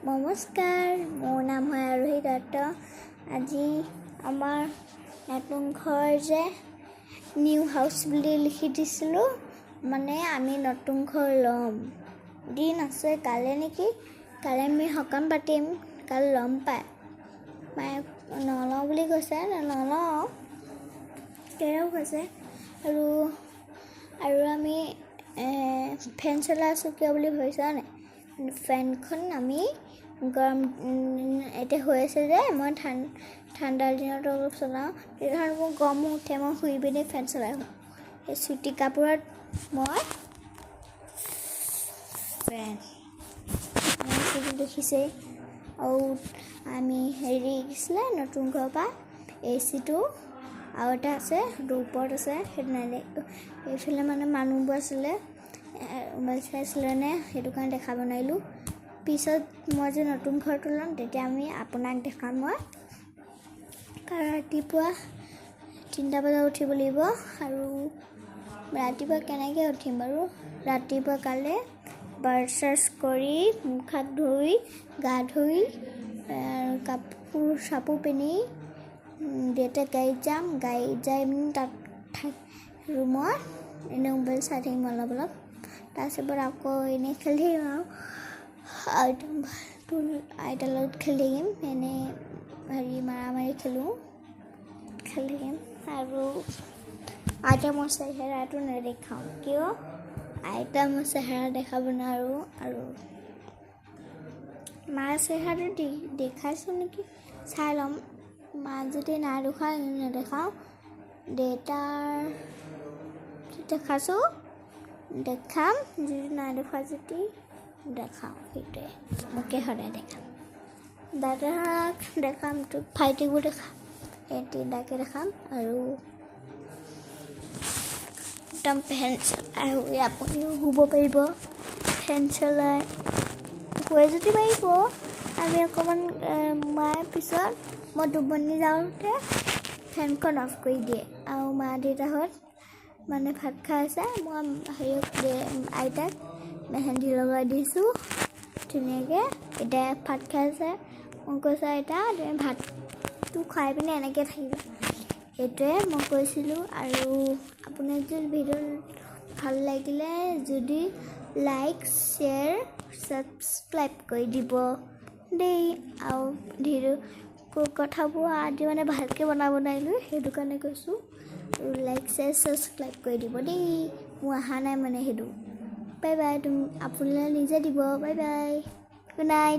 নমস্কাৰ, মোৰ নাম হয় আৰোহী দত্ত। আজি আমাৰ নতুন ঘৰ যে নিউ হাউচ বুলি লিখি দিছিলোঁ, মানে আমি নতুন ঘৰ ল'ম। দিন আছে কাইলৈ নেকি, কাইলৈ আমি সকাম পাতিম, কাইলৈ ল'ম পায়। মায়ে নলওঁ বুলি কৈছে, নলওঁ তেওঁ কৈছে। আৰু আমি ফেন চলাই আছোঁ কিয় বুলি ভাবিছা নাই? ফেনখন আমি গৰম এতিয়া হৈ আছে যে মই ঠাণ্ডাৰ দিনত অলপ চলাওঁ, তেতিয়াহ'লে মোৰ গৰম উঠে, মই শুই পিনি ফেন চলাই শুওঁ। এই চুটি কাপোৰত মই ফেন দেখিছেই। আৰু আমি হেৰি দিছিলে নতুন ঘৰৰ পৰা AC-টো আৰু এটা আছে, সেইটো ওপৰত আছে, সেইটো নাই। এইফালে মানে মানুহবোৰ আছিলে, মোবাইল চাইছিলে নে সেইটো কাৰণে দেখাব নোৱাৰিলোঁ। পিছত মই যে নতুন ঘৰটো ল'ম তেতিয়া আমি আপোনাক দেখাম। মই কাৰণ ৰাতিপুৱা 3টা বজাত উঠিব লাগিব। আৰু ৰাতিপুৱা কেনেকৈ উঠিম বাৰু? ৰাতিপুৱা কাইলৈ ব্ৰাছ চাছ কৰি মুখ হাত ধুই গা ধুই কাপোৰ চাপোৰ পিন্ধি দেউতাক গাড়ীত যাই পিনি তাত ৰুমত এনেই মোবাইল চাই থাকিম অলপ। তাৰপিছত আকৌ এনেই খেলি থাকিম আৰু আইতাৰ লগত খেলি থাকিম, এনেই মাৰি খেলি থাকিম। আৰু আইতা মোৰ চেহেৰাটো নেদেখাওঁ, কিয়? আইতা মোৰ চেহেৰা দেখাব নোৱাৰোঁ। আৰু মাৰ চেহেৰাটো দেখাইছোঁ নেকি, চাই ল'ম। মা যদি নাই নেদেখাওঁ, দেউতাৰ দেখাম, যদি নাই দেখুৱা যদি দেখাওঁ। সেইটোৱে মোকে সদায় দেখাম। দাদাক দেখাম, ভাইটিকো দেখাম, এই তিনিটাকে দেখাম। আৰু একদম ফেন চলাই শুই আপুনিও শুব পাৰিব। ফেন চলাই শুৱে যদি পাৰিব। আমি অকণমান মায়ে পিছত মই টোপনি যাওঁতে ফেনখন অফ কৰি দিয়ে। আৰু মা দেউতাহঁত মানে ভাত খাই আছে, মই আইতাক মেহেন্দি লগাই দিছোঁ ধুনীয়াকৈ। এতিয়া ভাত খাই আছে, মই কৈছোঁ আইতা তুমি ভাতটো খুৱাই পিনে এনেকৈ থাকিবা, সেইটোৱে মই কৈছিলোঁ। আৰু আপোনাক যদি ভিডিঅ' ভাল লাগিলে যদি লাইক শ্বেয়াৰ ছাবস্ক্ৰাইব কৰি দিব দেই। আৰু কথাবোৰ আদি মানে ভালকৈ বনাব নোৱাৰিলোঁ, সেইটো কাৰণে কৈছোঁ। আৰু লাইক শ্বেয়াৰ ছাবস্ক্ৰাইব কৰি দিব দেই। মোৰ অহা নাই মানে সেইটো। বাই বাই, আপোনালোকে নিজে দিব। Bye bye, good night.